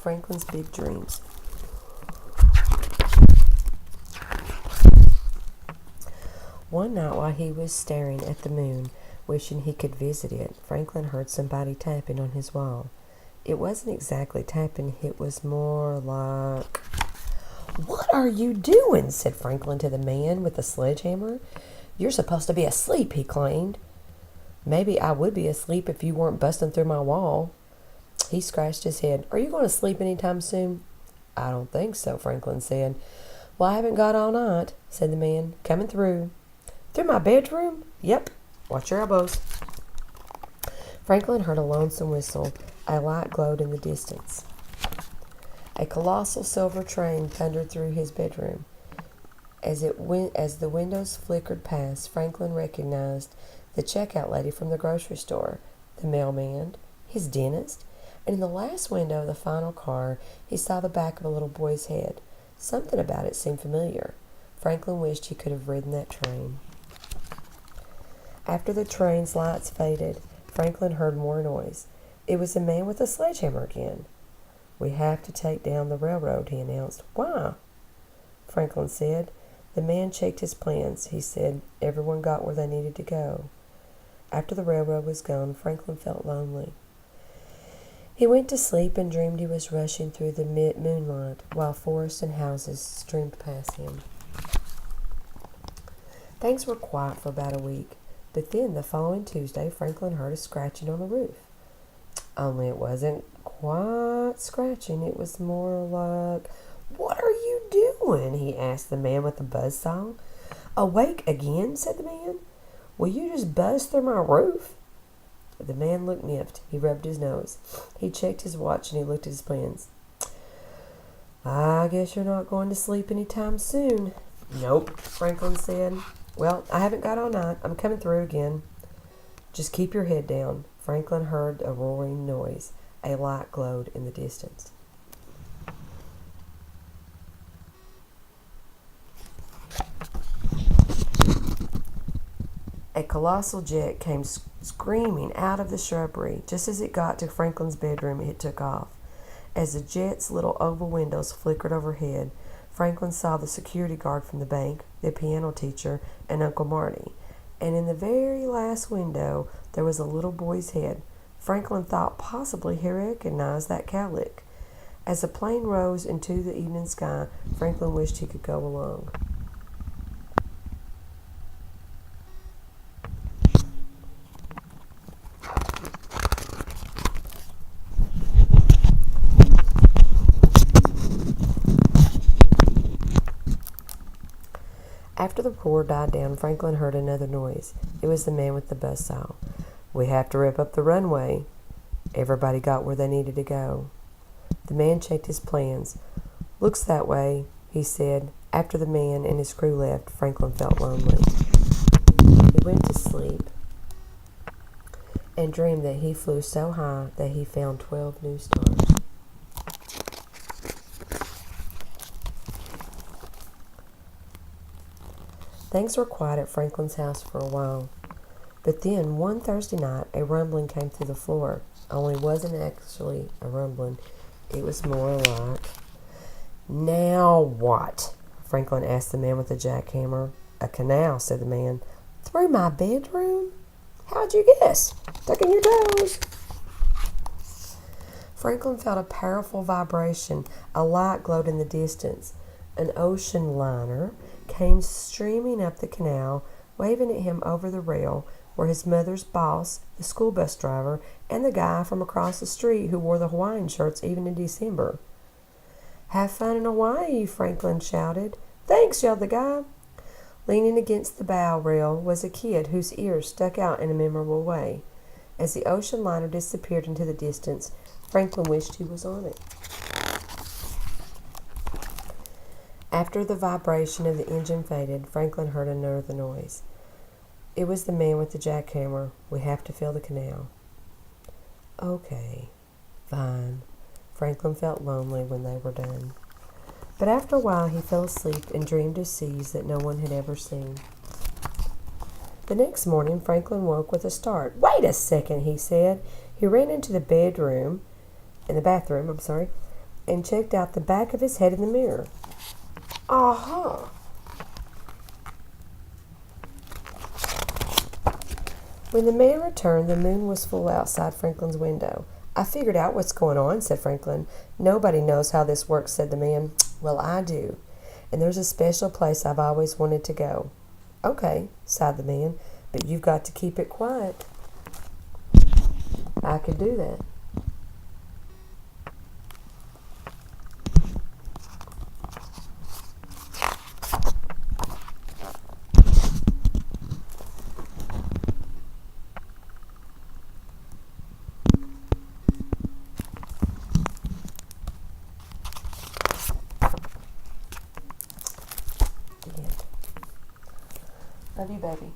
Franklin's Big Dreams. One night while he was staring at the moon, wishing he could visit it, Franklin heard somebody tapping on his wall. It wasn't exactly tapping, it was more like... "What are you doing?" said Franklin to the man with the sledgehammer. "You're supposed to be asleep," he claimed. "Maybe I would be asleep if you weren't busting through my wall." He scratched his head. "Are you going to sleep any time soon?" "I don't think so," Franklin said. "Well, I haven't got all night," said the man. "Coming through." "Through my bedroom?" "Yep. Watch your elbows." Franklin heard a lonesome whistle. A light glowed in the distance. A colossal silver train thundered through his bedroom. As the windows flickered past, Franklin recognized the checkout lady from the grocery store, the mailman, his dentist, and in the last window of the final car, he saw the back of a little boy's head. Something about it seemed familiar. Franklin wished he could have ridden that train. After the train's lights faded, Franklin heard more noise. It was the man with the sledgehammer again. "We have to take down the railroad," he announced. "Why?" Franklin said. The man checked his plans. He said everyone got where they needed to go. After the railroad was gone, Franklin felt lonely. He went to sleep and dreamed he was rushing through the moonlight while forests and houses streamed past him. Things were quiet for about a week, but then the following Tuesday, Franklin heard a scratching on the roof. Only it wasn't quite scratching. It was more like, "What are you doing?" he asked the man with the buzzsaw. "Awake again?" said the man. "Will you just buzz through my roof?" The man looked miffed. He rubbed his nose. He checked his watch and he looked at his plans. "I guess you're not going to sleep any time soon." "Nope," Franklin said. "Well, I haven't got all night. I'm coming through again." "Just keep your head down." Franklin heard a roaring noise. A light glowed in the distance. A colossal jet came screaming out of the shrubbery. Just as it got to Franklin's bedroom, it took off. As the jet's little oval windows flickered overhead, Franklin saw the security guard from the bank, the piano teacher, and Uncle Marty. And in the very last window, there was a little boy's head. Franklin thought possibly he recognized that cowlick. As the plane rose into the evening sky, Franklin wished he could go along. After the roar died down, Franklin heard another noise. It was the man with the buzzsaw. "We have to rip up the runway." Everybody got where they needed to go. The man checked his plans. "Looks that way," he said. After the man and his crew left, Franklin felt lonely. He went to sleep and dreamed that he flew so high that he found 12 new stars. Things were quiet at Franklin's house for a while. But then, one Thursday night, a rumbling came through the floor. Only it wasn't actually a rumbling. It was more like... "Now what?" Franklin asked the man with the jackhammer. "A canal," said the man. "Through my bedroom? How'd you guess? Tucking your toes." Franklin felt a powerful vibration. A light glowed in the distance. An ocean liner came streaming up the canal, waving at him over the rail were his mother's boss, the school bus driver, and the guy from across the street who wore the Hawaiian shirts even in December. "Have fun in Hawaii," Franklin shouted. "Thanks," yelled the guy. Leaning against the bow rail was a kid whose ears stuck out in a memorable way. As the ocean liner disappeared into the distance, Franklin wished he was on it. After the vibration of the engine faded, Franklin heard another noise. It was the man with the jackhammer. "We have to fill the canal." "Okay, fine." Franklin felt lonely when they were done. But after a while he fell asleep and dreamed of seas that no one had ever seen. The next morning Franklin woke with a start. "Wait a second," he said. He ran into the bathroom, and checked out the back of his head in the mirror. Uh-huh. When the man returned, the moon was full outside Franklin's window. I figured out what's going on, said Franklin. Nobody knows how this works, said the man. Well, I do. And there's a special place I've always wanted to go. Okay, sighed the man, but you've got to keep it quiet. I could do that. The end. Love you, baby.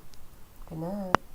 Good night.